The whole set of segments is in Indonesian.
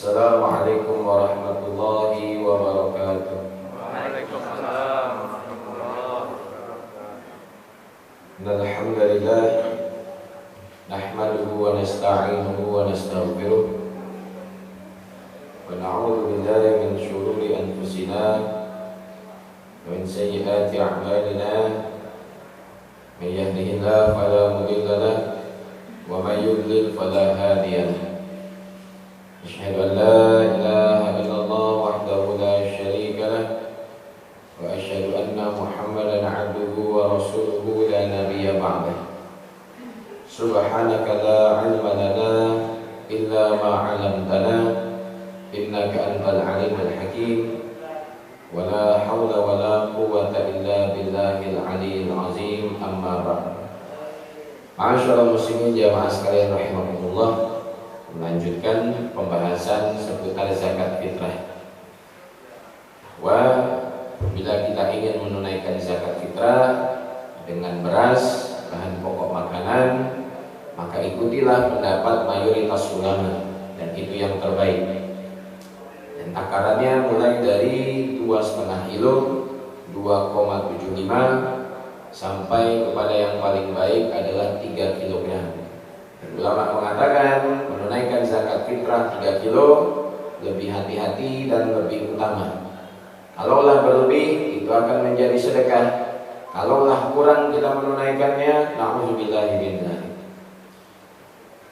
Assalamualaikum warahmatullahi wabarakatuh. Waalaikumsalam warahmatullahi wabarakatuh. Alhamdulillah nahmaduhu wa nasta'inuhu wa nastaghfiruh wa na'udzu billahi min shururi anfusina wa min sayyiati a'malina. Man yahdihillahu fala mudilla lahu wa man yudlil fala hadiya lahu. Asyhadu an la ilaha illallah wahdahu la syarika lah wa asyhadu anna Muhammadan 'abduhu wa rasuluhu la nabiyya ba'dah. Subhanaka la 'ilma lana illa ma 'allamtana innaka antal 'alimul hakim wa la haula wa la quwwata illa billahil 'aliyyil 'azim. Amma ba'd. Ma'asyiral muslimin jamaah sekalian rahimakumullah, melanjutkan pembahasan seputar zakat fitrah. Bila kita ingin menunaikan zakat fitrah dengan beras, bahan pokok makanan, maka ikutilah pendapat mayoritas ulama, dan itu yang terbaik. Dan takarannya mulai dari 2,5 kilo, 2,75 sampai kepada yang paling baik adalah 3 kilogram. Ulama mengatakan menunaikan zakat fitrah 3 kilo lebih hati-hati dan lebih utama. Kalaulah berlebih itu akan menjadi sedekah. Kalaulah kurang kita menunaikannya, na'udzubillahi min dzalik.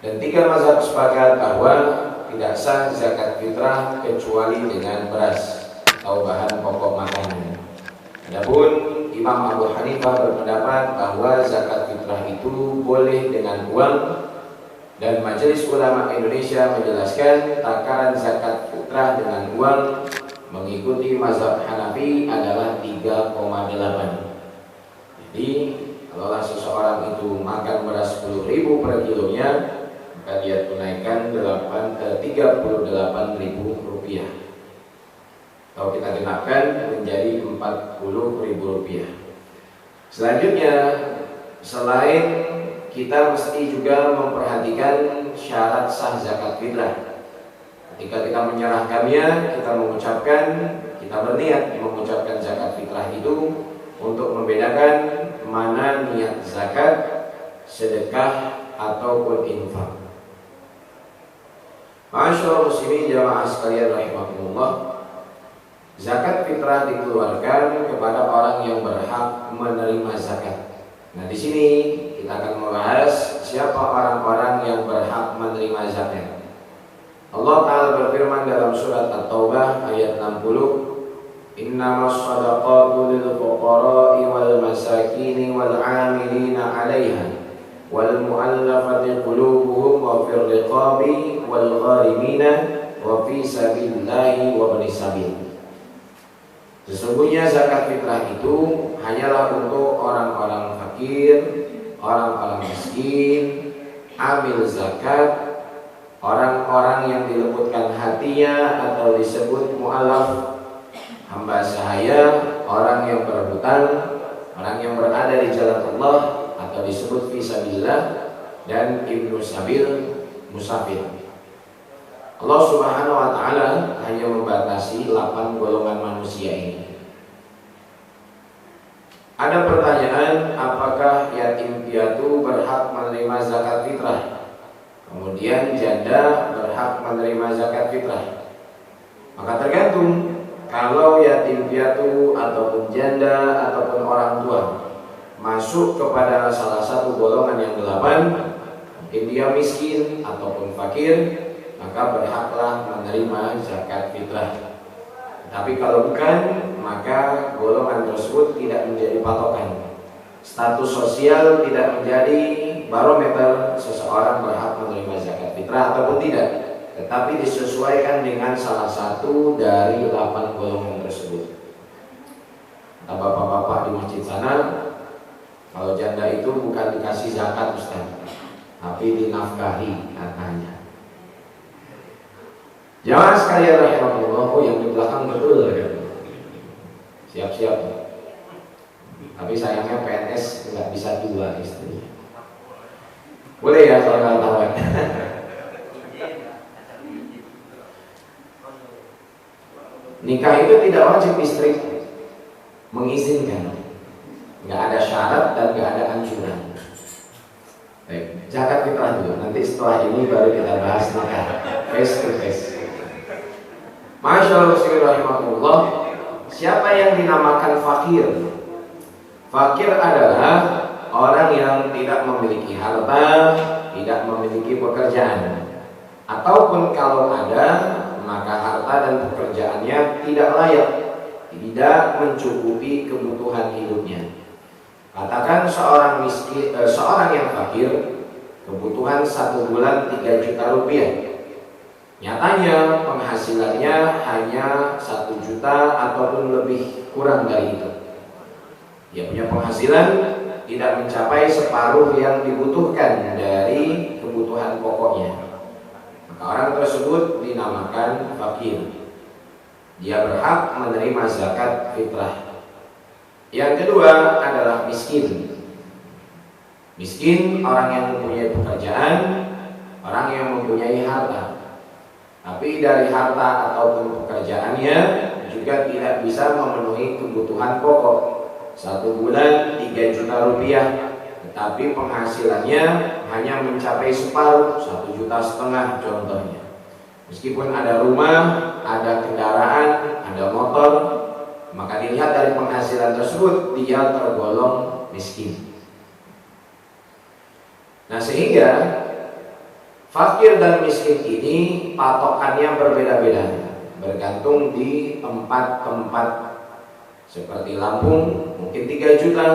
Dan 3 mazhab sepakat bahwa tidak sah zakat fitrah kecuali dengan beras atau bahan pokok makanan. Adapun Imam Abu Hanifah berpendapat bahwa zakat fitrah itu boleh dengan uang. Dan Majelis Ulama Indonesia menjelaskan takaran zakat fitrah dengan uang mengikuti mazhab Hanafi adalah 3,8. Jadi kalau seseorang itu makan beras 10.000 per kilonya, maka dia tunaikan 38.000 rupiah. Kalau kita genapkan menjadi 40.000 rupiah. Selanjutnya, selain kita mesti juga memperhatikan syarat sah zakat fitrah. Ketika kita menyerahkannya, kita mengucapkan, kita berniat mengucapkan zakat fitrah itu untuk membedakan mana niat zakat, sedekah ataupun infak. Ma'asyiral muslimin jamaah sekalian rahimakumullah, zakat fitrah dikeluarkan kepada orang yang berhak menerima zakat. Nah, di sini kita akan membahas siapa orang-orang yang berhak menerima zakat. Allah Ta'ala berfirman dalam surat At-Taubah ayat 60, Innamas shadaqatu lil fuqara'i wal masakini wal 'amilina 'alaiha wal mu'allafati qulubuhum wa fir riqabi wal gharimina wa fi sabilillahi wa ibnis sabil. Sesungguhnya zakat fitrah itu hanyalah untuk orang-orang fakir, orang-orang miskin, amil zakat, orang-orang yang dilembutkan hatinya atau disebut mu'alaf, hamba sahaya, orang yang berhutang, orang yang berada di jalan Allah atau disebut fisabilillah, dan ibnu sabil, musafir. Allah Subhanahu wa ta'ala hanya membatasi 8 golongan manusia ini. Ada pertanyaan, apakah yatim piatu berhak menerima zakat fitrah? Kemudian janda berhak menerima zakat fitrah? Maka tergantung. Kalau yatim piatu ataupun janda ataupun orang tua masuk kepada salah satu golongan yang 8, mungkin dia miskin ataupun fakir, maka berhaklah menerima zakat fitrah. Tapi kalau bukan, maka golongan tersebut tidak menjadi patokan. Status sosial tidak menjadi barometer seseorang berhak menerima zakat fitrah ataupun tidak, tetapi disesuaikan dengan salah satu dari 8 golongan tersebut. Kata bapak-bapak di masjid sana, kalau janda itu bukan dikasih zakat Ustaz, tapi dinafkahi katanya. Jamaah sekalian rahimahullah, yang di belakang betul ya. Siap-siap. Tapi sayangnya PNS nggak bisa 2 istri. Boleh ya kalau nggak tahu. Nikah itu tidak wajib istri mengizinkan, nggak ada syarat dan nggak ada anjuran. Baik, zakat fitrah dulu. Nanti setelah ini baru kita bahas nikah face to face. Masyaallah rahimahullah. Siapa yang dinamakan fakir? Fakir adalah orang yang tidak memiliki harta, tidak memiliki pekerjaan, ataupun kalau ada, maka harta dan pekerjaannya tidak layak, tidak mencukupi kebutuhan hidupnya. Katakan seorang miskin, seorang yang fakir, kebutuhan 1 bulan 3 juta rupiah. Nyatanya penghasilannya hanya 1 juta ataupun lebih kurang dari itu. Dia punya penghasilan tidak mencapai separuh yang dibutuhkan dari kebutuhan pokoknya. Maka orang tersebut dinamakan fakir. Dia berhak menerima zakat fitrah. Yang kedua adalah miskin. Miskin orang yang mempunyai pekerjaan, orang yang mempunyai harta, tapi dari harta ataupun pekerjaannya juga tidak bisa memenuhi kebutuhan pokok. 1 bulan 3 juta rupiah, tetapi penghasilannya hanya mencapai separuh, 1,5 juta contohnya. Meskipun ada rumah, ada kendaraan, ada motor, maka dilihat dari penghasilan tersebut dia tergolong miskin. Nah, sehingga fakir dan miskin ini patokannya berbeda-beda, bergantung di tempat-tempat. Seperti Lampung mungkin 3 juta,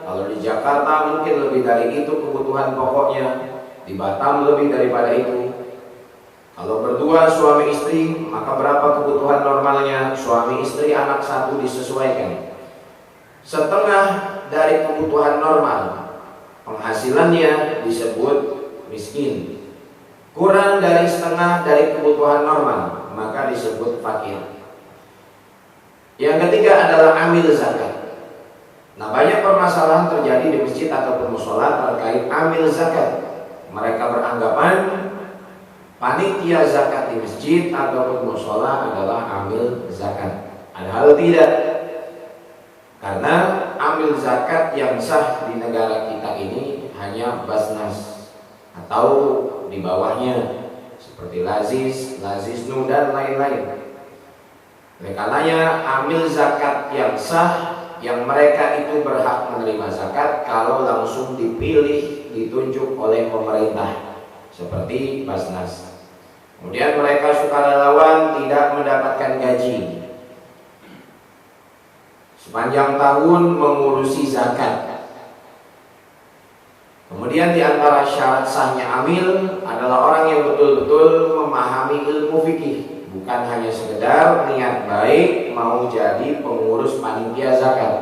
kalau di Jakarta mungkin lebih dari itu kebutuhan pokoknya, di Batam lebih daripada itu. Kalau berdua suami istri, maka berapa kebutuhan normalnya? Suami istri anak 1 disesuaikan. Setengah dari kebutuhan normal, penghasilannya disebut miskin. Kurang dari setengah dari kebutuhan normal, maka disebut fakir. Yang ketiga adalah amil zakat. Nah, banyak permasalahan terjadi di masjid ataupun mushola terkait amil zakat. Mereka beranggapan panitia zakat di masjid ataupun mushola adalah amil zakat. Padahal tidak. Karena amil zakat yang sah di negara kita ini hanya Basnas atau di bawahnya seperti Lazis, Lazisnu dan lain-lain. Oleh karenanya amil zakat yang sah, yang mereka itu berhak menerima zakat kalau langsung dipilih, ditunjuk oleh pemerintah seperti Basnas. Kemudian mereka sukarelawan, tidak mendapatkan gaji, sepanjang tahun mengurusi zakat. Kemudian di antara syarat sahnya amil adalah orang yang betul-betul memahami ilmu fikih, bukan hanya sekedar niat baik mau jadi pengurus panitia zakat.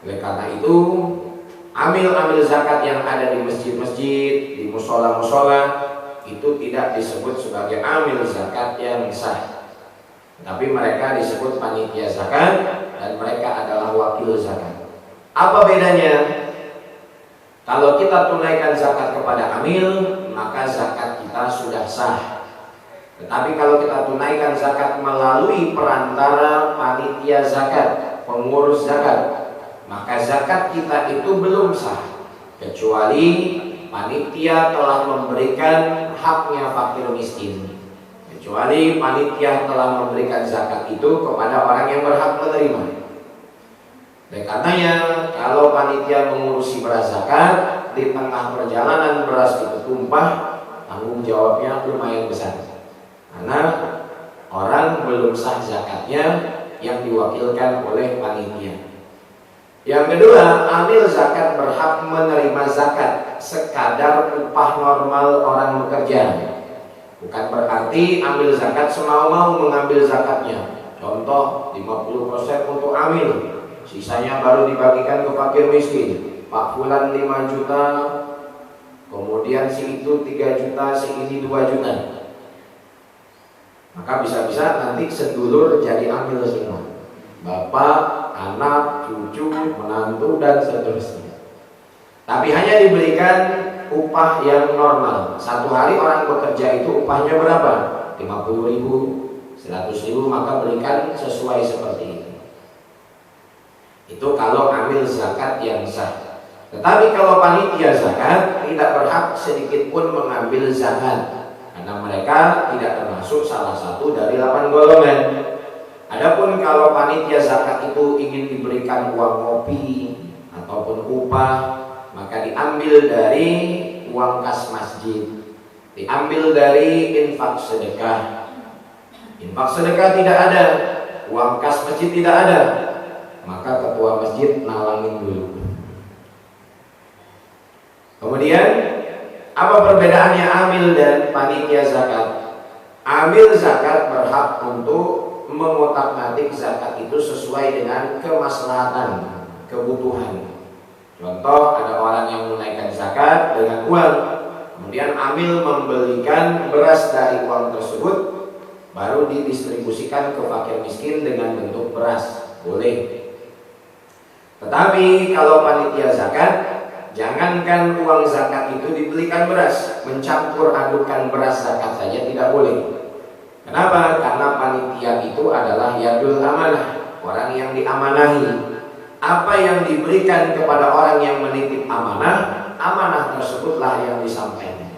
Oleh karena itu, amil-amil zakat yang ada di masjid-masjid, di musola-musola itu tidak disebut sebagai amil zakat yang sah, tapi mereka disebut panitia zakat dan mereka adalah wakil zakat. Apa bedanya? Kalau kita tunaikan zakat kepada amil, maka zakat kita sudah sah. Tetapi kalau kita tunaikan zakat melalui perantara panitia zakat, pengurus zakat, maka zakat kita itu belum sah, kecuali panitia telah memberikan haknya fakir miskin, kecuali panitia telah memberikan zakat itu kepada orang yang berhak menerima. Dan karenanya kalau panitia mengurusi beras zakat, di tengah perjalanan beras itu tumpah, tanggung jawabnya lumayan besar, karena orang belum sah zakatnya yang diwakilkan oleh panitia. Yang kedua, amil zakat berhak menerima zakat sekadar upah normal orang bekerja. Bukan berarti amil zakat semau-mau mengambil zakatnya. Contoh 50% untuk amil, sisanya baru dibagikan ke fakir miskin. Pak Fulan 5 juta, kemudian si itu 3 juta, si ini 2 juta. Maka bisa-bisa nanti sedulur jadi amil semua, bapak, anak, cucu, menantu dan seterusnya. Tapi hanya diberikan upah yang normal. Satu hari orang bekerja itu upahnya berapa? 50.000, 100.000 maka berikan sesuai seperti itu. Itu kalau ambil zakat yang sah. Tetapi kalau panitia zakat tidak berhak sedikit pun mengambil zakat, karena mereka tidak termasuk salah satu dari 8 golongan. Adapun kalau panitia zakat itu ingin diberikan uang kopi ataupun upah, maka diambil dari uang kas masjid, diambil dari infak sedekah. Infak sedekah tidak ada, uang kas masjid tidak ada, maka ketua masjid nalangin dulu. Kemudian apa perbedaannya amil dan panitia zakat? Amil zakat berhak untuk mengotak-atik zakat itu sesuai dengan kemaslahatan, kebutuhan. Contoh, ada orang yang menunaikan zakat dengan uang, kemudian amil membelikan beras dari uang tersebut, baru didistribusikan ke fakir miskin dengan bentuk beras, boleh. Tetapi kalau panitia zakat, jangankan uang zakat itu dibelikan beras, mencampur adukan beras zakat saja tidak boleh. Kenapa? Karena panitia itu adalah yadul amanah, orang yang diamanahi. Apa yang diberikan kepada orang yang menitip amanah, amanah tersebutlah yang disampaikan.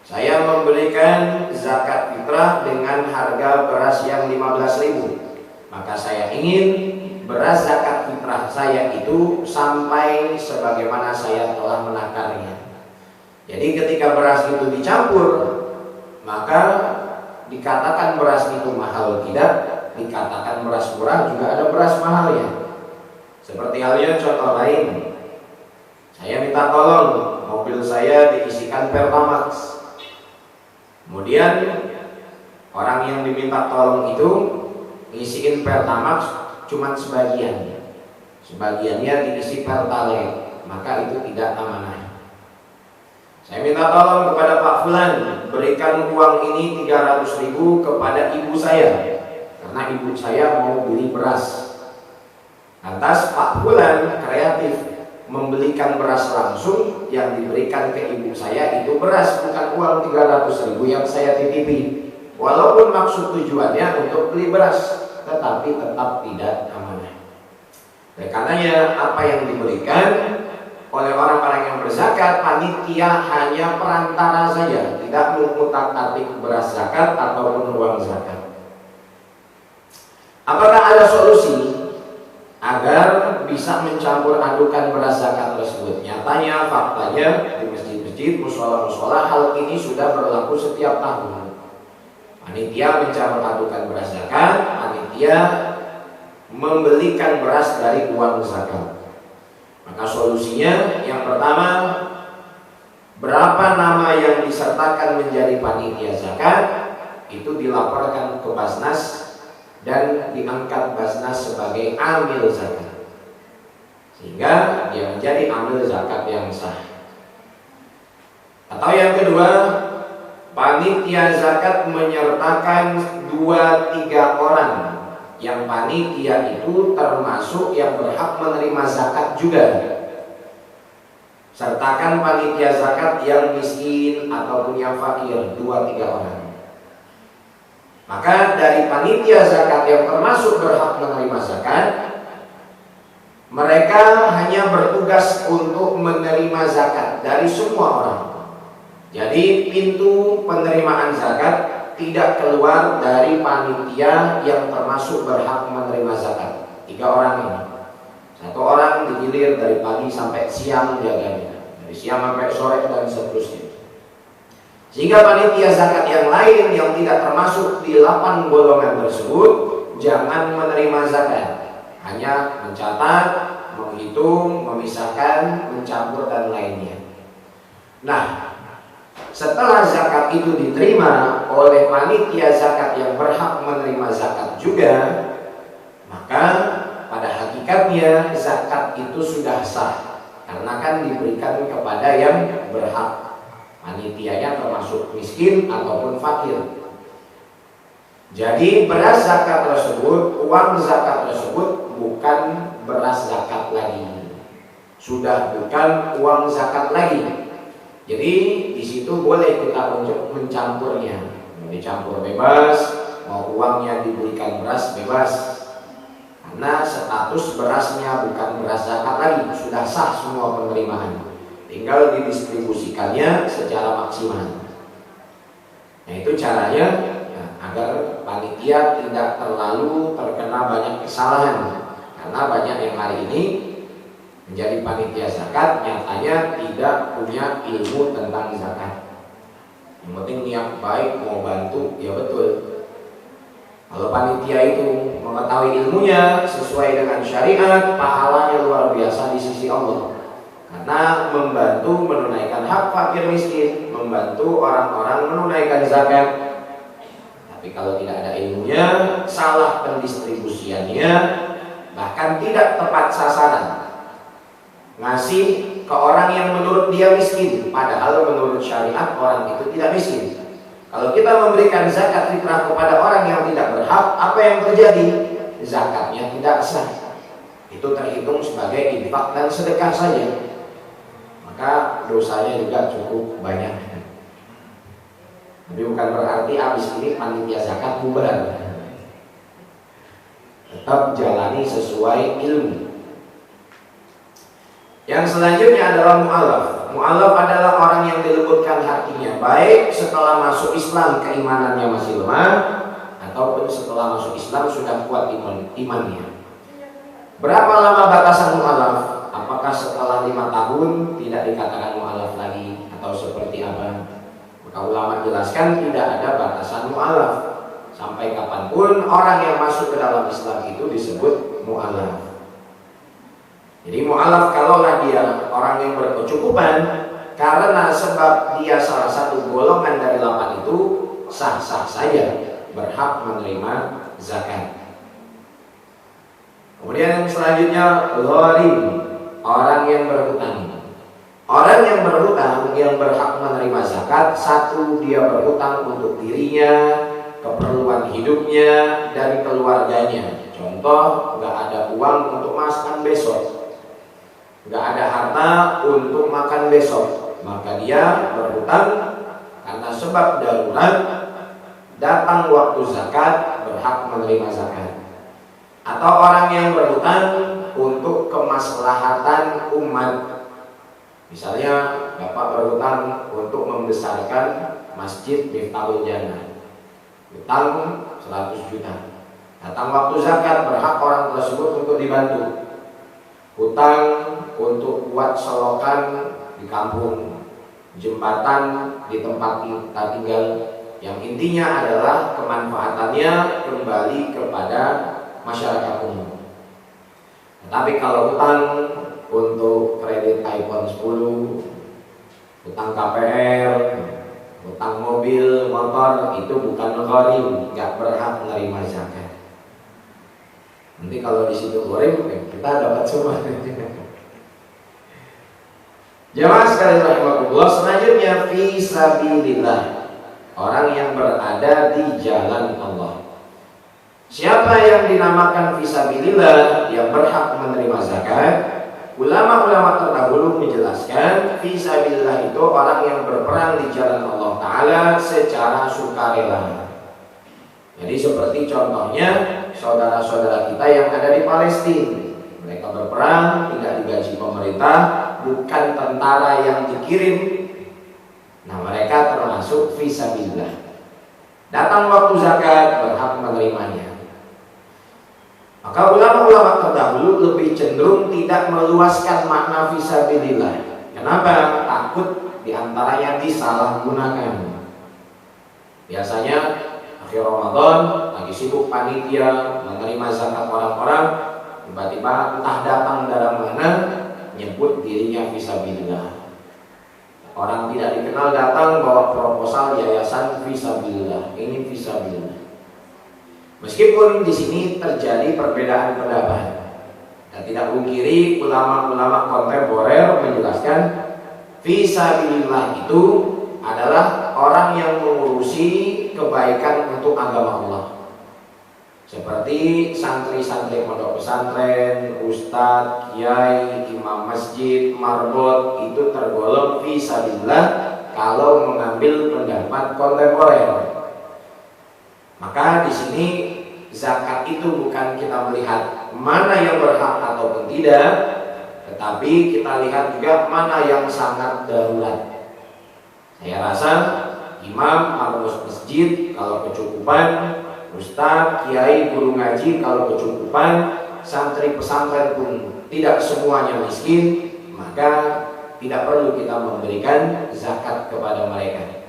Saya memberikan zakat fitrah dengan harga beras yang 15.000, maka saya ingin beras zakat fitrah saya itu sampai sebagaimana saya telah menakarnya. Jadi ketika beras itu dicampur, maka dikatakan beras itu mahal tidak, dikatakan beras murah juga ada beras mahalnya. Seperti halnya contoh lain, saya minta tolong mobil saya diisikan Pertamax. Kemudian orang yang diminta tolong itu ngisiin Pertamax cuma sebagian, sebagiannya diisi Pertalite, maka itu tidak amanah. Saya minta tolong kepada Pak Fulan, berikan uang ini 300.000 kepada ibu saya, karena ibu saya mau beli beras. Lantas Pak Fulan kreatif membelikan beras langsung, yang diberikan ke ibu saya itu beras, bukan uang 300.000 yang saya titipi. Walaupun maksud tujuannya untuk beli beras, tetapi tetap tidak amanah. Oleh karenanya apa yang diberikan oleh orang-orang yang berzakat, panitia hanya perantara saja, tidak mengutak-atik beras zakat ataupun uang zakat. Apakah ada solusi agar bisa mencampur adukan beras zakat tersebut? Nyatanya, faktanya di masjid-masjid, musola-musola hal ini sudah berlaku setiap tahun. Panitia mencampur adukan beras zakat, panitia membelikan beras dari uang zakat. Maka solusinya yang pertama, berapa nama yang disertakan menjadi panitia zakat itu dilaporkan ke Basnas dan diangkat Basnas sebagai amil zakat, sehingga dia menjadi amil zakat yang sah. Atau yang kedua, panitia zakat menyertakan 2-3 orang yang panitia itu termasuk yang berhak menerima zakat juga. Sertakan panitia zakat yang miskin ataupun yang fakir, 2-3 orang. Maka dari panitia zakat yang termasuk berhak menerima zakat, mereka hanya bertugas untuk menerima zakat dari semua orang. Jadi pintu penerimaan zakat tidak keluar dari panitia yang termasuk berhak menerima zakat. 3 orang ini, 1 orang digilir dari pagi sampai siang jaganya, dari siang sampai sore dan seterusnya. Sehingga panitia zakat yang lain yang tidak termasuk di 8 golongan tersebut jangan menerima zakat, hanya mencatat, menghitung, memisahkan, mencampur dan lainnya. Nah, setelah zakat itu diterima oleh panitia zakat yang berhak menerima zakat juga, maka pada hakikatnya zakat itu sudah sah, karena kan diberikan kepada yang berhak. Panitianya termasuk miskin ataupun fakir. Jadi beras zakat tersebut, uang zakat tersebut bukan beras zakat lagi, sudah bukan uang zakat lagi. Jadi di situ boleh kita mencampurnya, dicampur bebas, mau uangnya diberikan beras bebas, karena status berasnya bukan beras zakat lagi, sudah sah semua penerimaan, tinggal didistribusikannya secara maksimal. Nah itu caranya ya, agar panitia tidak terlalu terkena banyak kesalahan, karena banyak yang hari ini menjadi panitia zakat nyatanya tidak punya ilmu tentang zakat. Yang penting niat baik, mau bantu, ya betul. Kalau panitia itu mengetahui ilmunya sesuai dengan syariat, pahalanya luar biasa di sisi Allah. Karena membantu menunaikan hak fakir miskin, membantu orang-orang menunaikan zakat. Tapi kalau tidak ada ilmunya, salah pendistribusiannya, bahkan tidak tepat sasaran, ngasih ke orang yang menurut dia miskin, padahal menurut syariat orang itu tidak miskin. Kalau kita memberikan zakat fitrah kepada orang yang tidak berhak, apa yang terjadi? Zakatnya tidak sah. Itu terhitung sebagai infak dan sedekah saja, maka dosanya juga cukup banyak. Tapi bukan berarti habis ini panitia zakat bubar. Tetap jalani sesuai ilmu. Yang selanjutnya adalah mu'alaf. Mu'alaf adalah orang yang dilembutkan hatinya, baik setelah masuk Islam keimanannya masih lemah, ataupun setelah masuk Islam sudah kuat imannya. Berapa lama batasan mu'alaf? Apakah setelah 5 tahun tidak dikatakan mu'alaf lagi, atau seperti apa? Maka ulama jelaskan tidak ada batasan mu'alaf. Sampai kapanpun orang yang masuk ke dalam Islam itu disebut mu'alaf. Jadi mu'alaf kalaulah dia orang yang berkecukupan, karena sebab dia salah satu golongan dari 8 itu, sah-sah saja berhak menerima zakat. Kemudian yang selanjutnya gharim, orang yang berhutang. Orang yang berhutang yang berhak menerima zakat, satu dia berhutang untuk dirinya, keperluan hidupnya, dan keluarganya. Contoh, nggak ada uang untuk makan besok, nggak ada harta untuk makan besok, maka dia berhutang karena sebab darurat, datang waktu zakat, berhak menerima zakat. Atau orang yang berhutang untuk kemaslahatan umat, misalnya bapak berhutang untuk membesarkan masjid Miftahul Jannah, hutang 100 juta, datang waktu zakat, berhak orang tersebut untuk dibantu. Hutang untuk buat selokan di kampung, jembatan di tempat kita tinggal, yang intinya adalah kemanfaatannya kembali kepada masyarakat umum. Tapi kalau hutang untuk kredit iPhone 10, hutang KPR, hutang mobil, motor, itu bukan gharim, nggak berhak menerima zakat. Nanti kalau di situ gharim, kita dapat semua. Jamaah sekalian rahimakumullah, selanjutnya fi sabilillah, orang yang berada di jalan Allah. Siapa yang dinamakan fi sabilillah yang berhak menerima zakat? Ulama-ulama terdahulu menjelaskan fi sabilillah itu orang yang berperang di jalan Allah Ta'ala secara sukarela. Jadi seperti contohnya saudara-saudara kita yang ada di Palestina, mereka berperang tidak digaji pemerintah, bukan tentara yang dikirim. Nah, mereka termasuk fi sabilillah. Datang waktu zakat, berhak menerimanya. Maka ulama-ulama terdahulu lebih cenderung tidak meluaskan makna fi sabilillah. Kenapa? Takut diantaranya disalahgunakan. Biasanya akhir Ramadan lagi sibuk panitia menerima zakat orang-orang, tiba-tiba entah datang dari mana nyebut dirinya fi sabilillah. Orang tidak dikenal datang bawa proposal yayasan fi sabilillah, ini fi sabilillah. Meskipun di sini terjadi perbedaan pendapat, dan tidak pungkiri ulama-ulama kontemporer menjelaskan fi sabilillah itu adalah orang yang mengurusi kebaikan untuk agama Allah. Seperti santri-santri pondok pesantren, ustadz, kiai, imam masjid, marbot, itu tergolong fi sabilillah kalau mengambil pendapat kontemporer. Maka di itu bukan kita melihat mana yang berhak ataupun tidak, tetapi kita lihat juga mana yang sangat darurat. Saya rasa imam atau masjid kalau kecukupan, ustadz, kiai, guru ngaji kalau kecukupan, santri pesantren pun tidak semuanya miskin, maka tidak perlu kita memberikan zakat kepada mereka.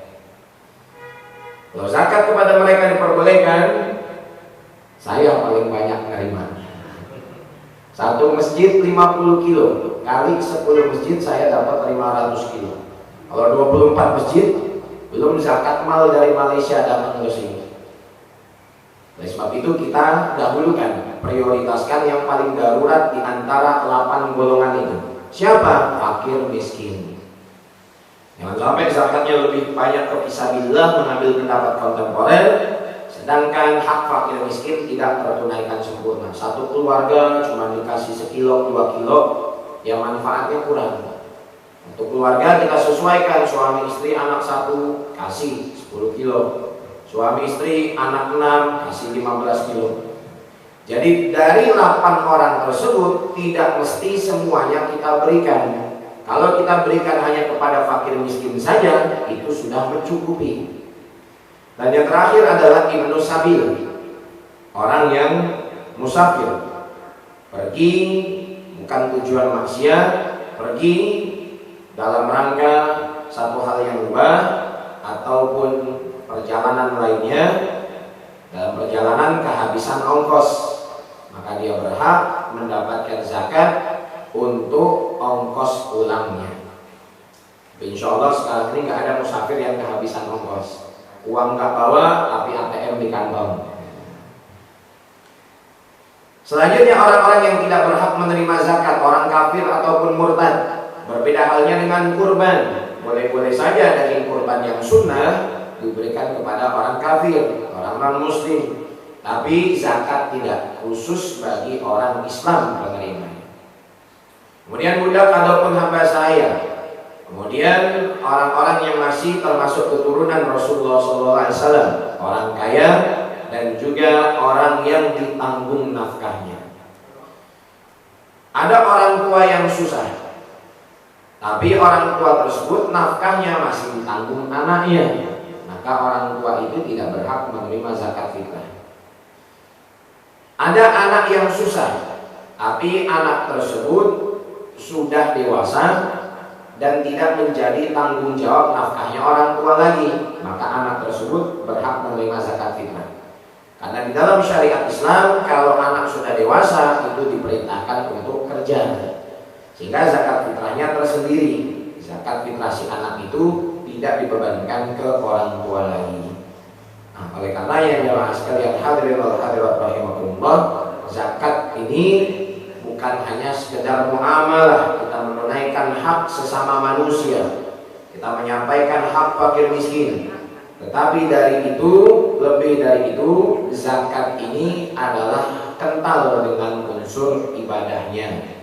Kalau zakat kepada mereka diperbolehkan, saya paling banyak menerima. Satu masjid 50 kilo kali 10 masjid saya dapat 500 kilo. Kalau 24 masjid, belum zakat mal dari Malaysia datang ke sini. Oleh sebab itu kita dahulukan, prioritaskan yang paling darurat di antara 8 golongan itu. Siapa? Fakir miskin. Jangan sampai zakatnya lebih banyak ke fisabilillah, mengambil pendapat kontemporer, sedangkan hak fakir miskin tidak tertunaikan sempurna. Satu keluarga cuma dikasih sekilo, 2 kilo, ya manfaatnya kurang. Untuk keluarga kita sesuaikan, suami istri anak 1 kasih 10 kilo, suami istri anak 6 kasih 15 kilo. Jadi dari 8 orang tersebut tidak mesti semuanya kita berikan. Kalau kita berikan hanya kepada fakir miskin saja, itu sudah mencukupi. Dan yang terakhir adalah ibnu sabil, orang yang musafir, pergi bukan tujuan maksiat, pergi dalam rangka satu hal yang mubah ataupun perjalanan lainnya. Dalam perjalanan kehabisan ongkos, maka dia berhak mendapatkan zakat untuk ongkos pulangnya. Insya Allah sekarang ini nggak ada musafir yang kehabisan ongkos. Uang nggak bawa, tapi ATM di kantong. Selanjutnya orang-orang yang tidak berhak menerima zakat, orang kafir ataupun murtad. Berbeda halnya dengan kurban. Boleh-boleh saja daging kurban yang sunnah diberikan kepada orang kafir, orang non-muslim. Tapi zakat tidak, khusus bagi orang Islam penerimanya. Kemudian budak ataupun hamba sahaya. Kemudian orang-orang yang masih termasuk keturunan Rasulullah SAW, orang kaya dan juga orang yang ditanggung nafkahnya. Ada orang tua yang susah, tapi orang tua tersebut nafkahnya masih ditanggung anaknya, maka orang tua itu tidak berhak menerima zakat fitrah. Ada anak yang susah, tapi anak tersebut sudah dewasa dan tidak menjadi tanggung jawab nafkahnya orang tua lagi, maka anak tersebut berhak menerima zakat fitrah. Karena di dalam syariat Islam, kalau anak sudah dewasa itu diperintahkan untuk kerja, sehingga zakat fitrahnya tersendiri. Zakat fitrah si anak itu tidak dibebankan ke orang tua lagi. Nah, oleh karena yang jemaah sekalian hadirin wal hadirat rahimakumullah, zakat ini bukan hanya sekedar muamalah, kita menunaikan hak sesama manusia, kita menyampaikan hak fakir miskin. Tetapi dari itu, lebih dari itu, zakat ini adalah kental dengan unsur ibadahnya.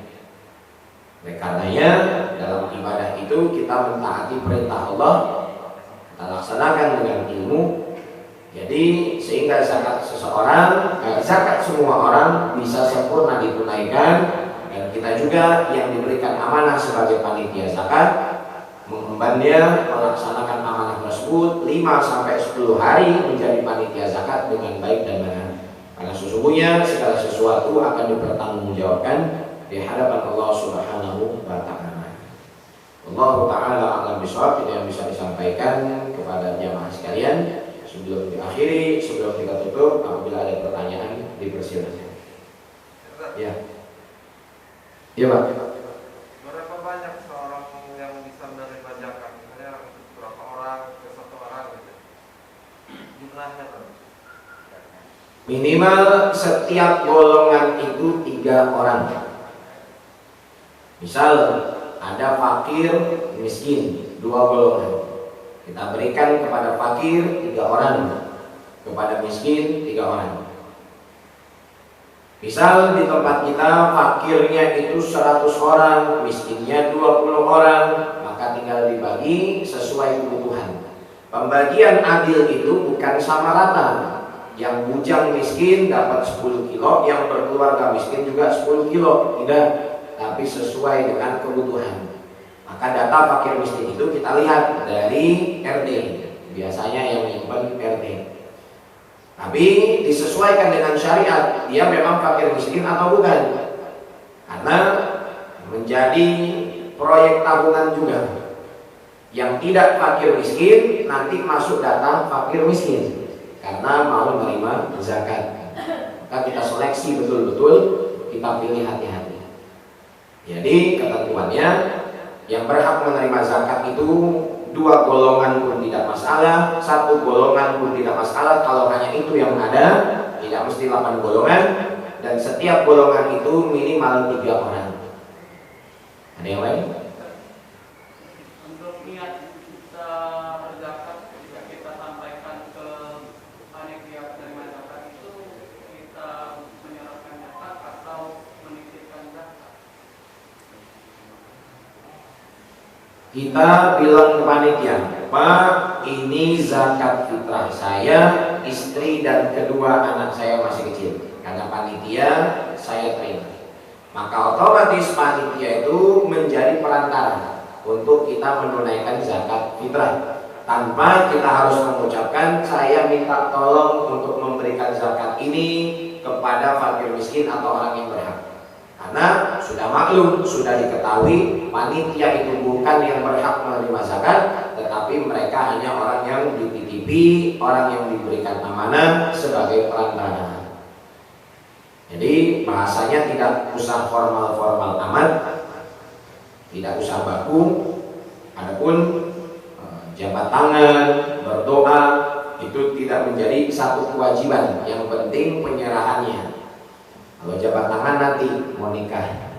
Oleh karenanya dalam ibadah itu kita mentaati perintah Allah, kita laksanakan dengan ilmu. Jadi sehingga zakat zakat semua orang bisa sempurna ditunaikan, dan kita juga yang diberikan amanah sebagai panitia zakat mengembannya melaksanakan amanah tersebut 5-10 hari menjadi panitia zakat dengan baik dan benar. Karena sesungguhnya segala sesuatu akan dipertanggungjawabkan di hadapan Allah Subhanahu wa taala. Allah taala alam bisawab, itu yang bisa disampaikan kepada jamaah sekalian. Sebelum diakhiri, sebelum kita tutup, apabila ada pertanyaan dipersilakan. Ya. Iya, Pak. Berapa banyak seorang yang bisa menerima zakat? Misalnya berapa orang ke satu orang gitu. Jumlahnya berapa? Minimal setiap golongan itu 3 orang. Misal ada fakir, miskin, 2 golongan. Kita berikan kepada fakir 3 orang, kepada miskin 3 orang. Misal di tempat kita fakirnya itu 100 orang, miskinnya 20 orang, maka tinggal dibagi sesuai kebutuhan. Pembagian adil itu bukan sama rata. yang bujang miskin dapat 10 kilo, yang berkeluarga miskin juga 10 kilo. Tidak, tapi sesuai dengan kebutuhan. Maka data fakir miskin itu kita lihat dari RT. Biasanya yang nyimpen RT. Tapi disesuaikan dengan syariat, dia memang fakir miskin atau bukan. Karena menjadi proyek tabungan juga. Yang tidak fakir miskin nanti masuk data fakir miskin karena mau menerima zakat. Maka kita seleksi betul-betul, kita pilih hati-hati. Jadi ketentuannya, yang berhak menerima zakat itu 2 golongan pun tidak masalah, 1 golongan pun tidak masalah. Kalau hanya itu yang ada, tidak mesti 8 golongan. Dan setiap golongan itu minimal 3 orang. Ada yang lain? Untuk niat kita berzakat, jika kita sampaikan ke panitia penerima zakat itu, kita menyerahkan zakat atau menitipkan zakat? Kita bilang ke panitia, Pak, ini zakat fitrah saya, istri dan kedua anak saya masih kecil. Karena panitia saya terima, maka otomatis panitia itu menjadi perantara untuk kita menunaikan zakat fitrah. Tanpa kita harus mengucapkan, saya minta tolong untuk memberikan zakat ini kepada fakir miskin atau orang yang berhak. Karena sudah maklum, sudah diketahui, panitia itu bukan yang berhak menerima zakat, tetapi mereka hanya orang yang dititipi, orang yang diberikan amanah sebagai perantara. Jadi bahasanya tidak usah formal-formal amat, tidak usah baku. Adapun jabat tangan, berdoa itu tidak menjadi satu kewajiban. Yang penting penyerahannya. Kalau jabat tangan nanti mau nikah.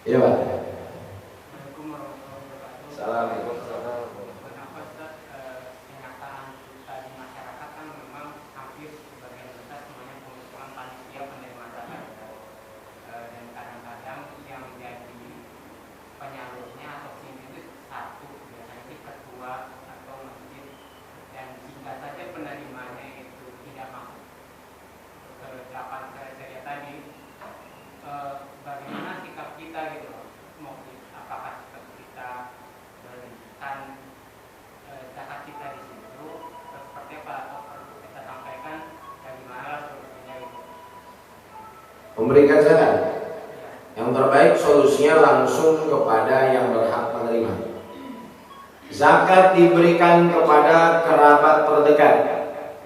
Iya Pak. Assalamualaikum. Bagaimana sikap kita gitu, apakah kita berikan zakat kita di situ seperti apa, atau perlu kita sampaikan bagaimana solusinya itu? Memberikan zakat, yang terbaik solusinya langsung kepada yang berhak menerima. Zakat diberikan kepada kerabat terdekat,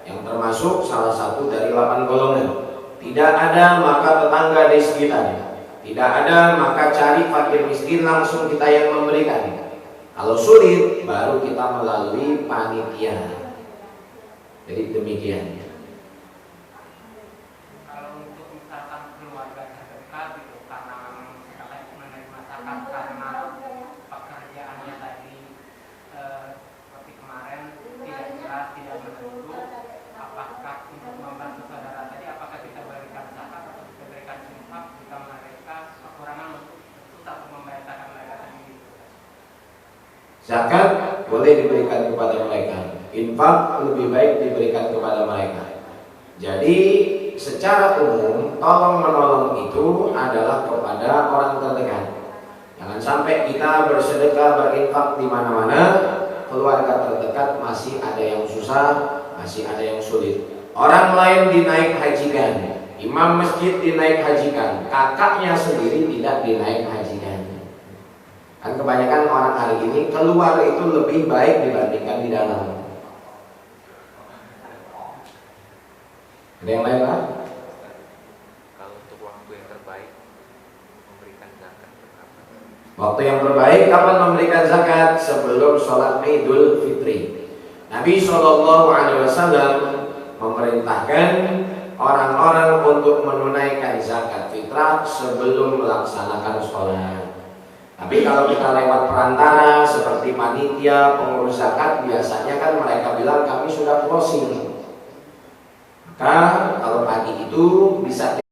yang termasuk salah satu dari 8 golongan. Tidak ada maka tetangga di sekitarnya. Tidak ada maka cari fakir miskin, langsung kita yang memberikan. Kalau sulit baru kita melalui panitia. Jadi demikian. Kalau untuk misalkan keluarga terdekat gitu, karena misalkan menerima zakat karena pekerjaannya tadi seperti kemarin tidak jelas, tidak menentu, apakah untuk membantu saudara tadi, apakah kita berikan zakat atau kita berikan infak jika mereka kekurangan untuk susah untuk membayar zakat mereka tadi? Zakat boleh diberikan kepada mereka, infak lebih baik diberikan kepada mereka. Jadi secara umum tolong menolong itu adalah kepada orang terdekat. Jangan sampai kita bersedekah berinfak di mana-mana, keluarga terdekat masih ada yang susah, masih ada yang sulit. Orang lain dinaik hajikan, imam masjid dinaik hajikan, kakaknya sendiri tidak dinaik hajikan. Kan kebanyakan orang hari ini keluar itu lebih baik dibandingkan di dalam. Ada yang lain Pak? Kalau untuk waktu yang terbaik memberikan zakat berapa? Waktu yang terbaik kapan memberikan zakat? Sebelum sholat Idul Fitri. Nabi SAW memerintahkan orang-orang untuk menunaikan zakat fitrah sebelum melaksanakan sholat. Tapi kalau kita lewat perantara seperti panitia, pengurus zakat, biasanya kan mereka bilang kami sudah closing. Maka kalau pagi itu bisa